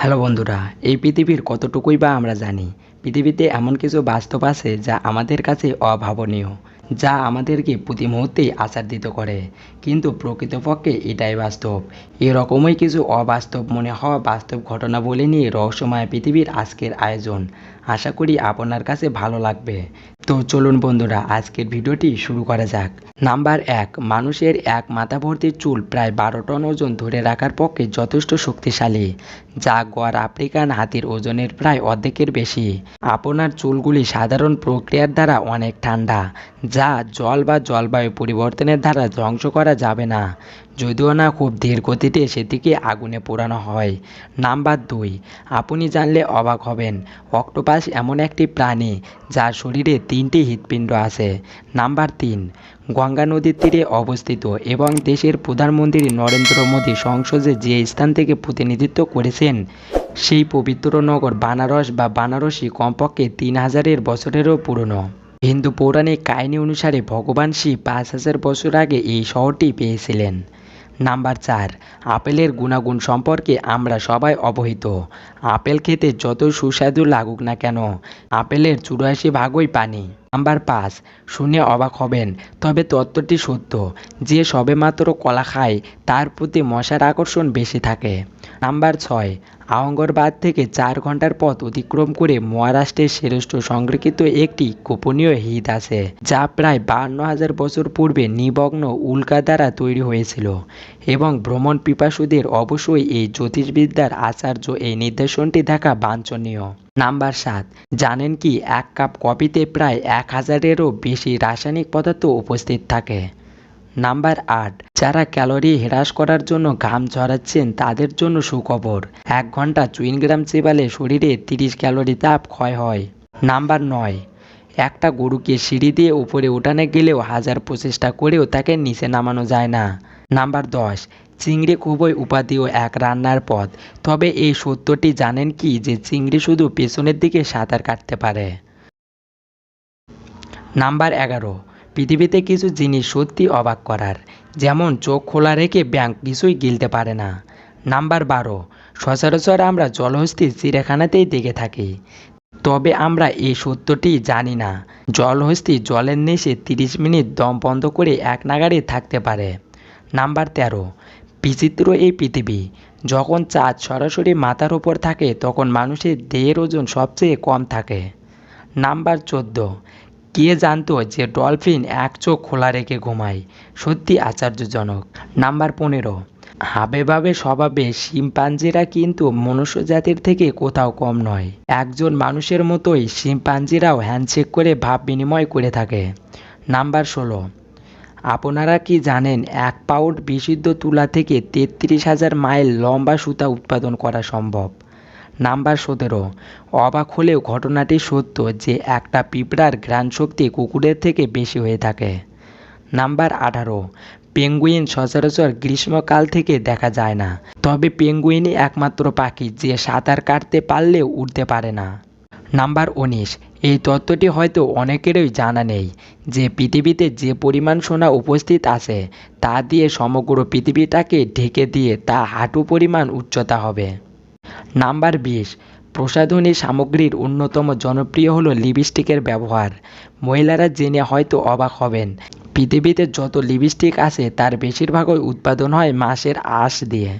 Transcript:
Hello বন্ধুরা, এই পৃথিবীর কতটুকুই বা আমরা জানি। পৃথিবীতে এমন কিছু বাস্তব আছে যা আমাদের কাছে অভাবনীয়, যা আমাদেরকে প্রতি মুহূর্তেই আশ্চর্যিত করে। কিন্তু প্রকৃতপক্ষে এটাই বাস্তব। এরকমই কিছু অবাস্তব মনে হওয়া বাস্তব ঘটনা বলে নিয়ে রহস্যময় পৃথিবীর আজকের আয়োজন। আশা করি আপনার কাছে ভালো লাগবে। তো চলুন বন্ধুরা, আজকের ভিডিওটি শুরু করা যাক। নাম্বার 1, মানুষের এক মাথা ভর্তি চুল প্রায় 12 টন ওজন ধরে রাখার পক্ষে যথেষ্ট শক্তিশালী, যা গড় আফ্রিকান হাতির ওজনের প্রায় অর্ধেকের বেশি। আপনার চুলগুলি সাধারণ প্রক্রিয়ার দ্বারা অনেক ঠান্ডা, যা জল বা জলবায়ু পরিবর্তনের দ্বারা ধ্বংস করা যাবে না, যদিও না খুব ধীর গতিতে সেটিকে আগুনে পোড়ানো হয়। নাম্বার 2, আপনি জানলে অবাক হবেন, অক্টোপাস এমন একটি প্রাণী যার শরীরে 3টি হৃৎপিণ্ড আছে। নাম্বার 3, গঙ্গা নদীর তীরে অবস্থিত এবং দেশের প্রধানমন্ত্রী নরেন্দ্র মোদী সংসদে যে স্থান থেকে প্রতিনিধিত্ব করেছেন, সেই পবিত্র নগর বানারস বা বানারসি কমপক্ষে 3000 বছরেরও পুরনো। হিন্দু পৌরাণিক কাহিনী অনুসারে ভগবান শিব 5000 বছর আগে এই শহরটি পেয়েছিলেন। নাম্বার 4, আপেলের গুণাগুণ সম্পর্কে আমরা সবাই অবহিত। আপেল খেতে যতই সুস্বাদু লাগুক না কেন, আপেলের 84 ভাগই পানি। নাম্বার 5, শুনে অবাক হবেন, তবে তত্ত্বটি সত্য, যে সবেমাত্র কলা খায় তার প্রতি মশার আকর্ষণ বেশি থাকে। নাম্বার 6, আহঙ্গরবাদ থেকে 4 ঘন্টার পথ অতিক্রম করে মহারাষ্ট্রের শ্রেষ্ঠ সংরক্ষিত একটি গোপনীয় হ্রদ আছে, যা প্রায় 52,000 বছর পূর্বে নিমগ্ন উল্কা দ্বারা তৈরি হয়েছিল এবং ভ্রমণ পিপাসুদের অবশ্যই এই জ্যোতিষবিদ্যার আচার্য এই নিদর্শনটি দেখা বাঞ্ছনীয়। নাম্বার 7, জানেন কি 1 কাপ কফিতে প্রায় 1000-এরও বেশি রাসায়নিক পদার্থ উপস্থিত থাকে। নাম্বার 8, যারা ক্যালোরি হ্রাস করার জন্য ঘাম ঝরাচ্ছেন তাদের জন্য সুখবর, 1 ঘন্টা চুইংগাম চেবালে শরীরে 30 ক্যালোরি তাপ ক্ষয় হয়। নাম্বার 9, একটা গরুকে সিঁড়ি দিয়ে উপরে উঠানে গেলেও হাজার প্রচেষ্টা করেও তাকে নিচে নামানো যায় না। নাম্বার 10, চিংড়ি খুবই উপাদেয় এক রান্নার পদ, তবে এই সত্যটি জানেন কি যে চিংড়ি শুধু পেছনের দিকে সাঁতার কাটতে পারে। নাম্বার 11, পৃথিবীতে কিছু জিনিস সত্যি অবাক করার, যেমন চোখ খোলা রেখে ব্যাঙ কিছুই গিলতে পারে না। নাম্বার 12, সচরাচর আমরা জলহস্তী চিড়িয়াখানাতেই দেখে থাকি, তবে আমরা এই সত্যটি জানি না, জলহস্তী জলের নিচে 30 মিনিট দম বন্ধ করে এক নাগাড়ে থাকতে পারে। নাম্বার 13, বিচিত্র এই পৃথিবী, যখন চাঁদ সরাসরি মাথার ওপর থাকে তখন মানুষের দেহের ওজন সবচেয়ে কম থাকে। নাম্বার 14, কে জানতো যে ডলফিন এক চোখ খোলা রেখে ঘুমায়, সত্যি আশ্চর্যজনক। নাম্বার 15, হাবেভাবে স্বভাবে শিম্পাঞ্জিরা কিন্তু মনুষ্য জাতির থেকে কোথাও কম নয়। একজন মানুষের মতোই শিম্পাঞ্জিরাও হ্যান্ডশেক করে ভাব বিনিময় করে থাকে। নাম্বার 16, আপনারা কি জানেন 1 পাউন্ড বিশুদ্ধ তুলা থেকে 33,000 মাইল লম্বা সুতা উৎপাদন করা সম্ভব। নাম্বার 17, অবাক হলেও ঘটনাটি সত্য যে একটা পিঁপড়ার ঘ্রাণশক্তি কুকুরের থেকে বেশি হয়ে থাকে। নাম্বার 18, পেঙ্গুইন সচরাচর গ্রীষ্মকাল থেকে দেখা যায় না, তবে পেঙ্গুইনই একমাত্র পাখি যে সাঁতার কাটতে পারলেও উড়তে পারে না। নাম্বার 19, এই তত্ত্বটি হয়তো অনেকেরই জানা নেই যে পৃথিবীতে যে পরিমাণ সোনা উপস্থিত আছে তা দিয়ে সমগ্র পৃথিবীটাকে ঢেকে দিয়ে তা হাঁটু পরিমাণ উচ্চতা হবে। নাম্বার 20, প্রসাধনী সামগ্রীর অন্যতম জনপ্রিয় হলো লিপস্টিকের ব্যবহার। মহিলারা জেনে হয়তো অবাক হবেন, পৃথিবীতে যত লিপস্টিক আছে তার বেশিরভাগই উৎপাদন হয় মাছের আঁশ দিয়ে।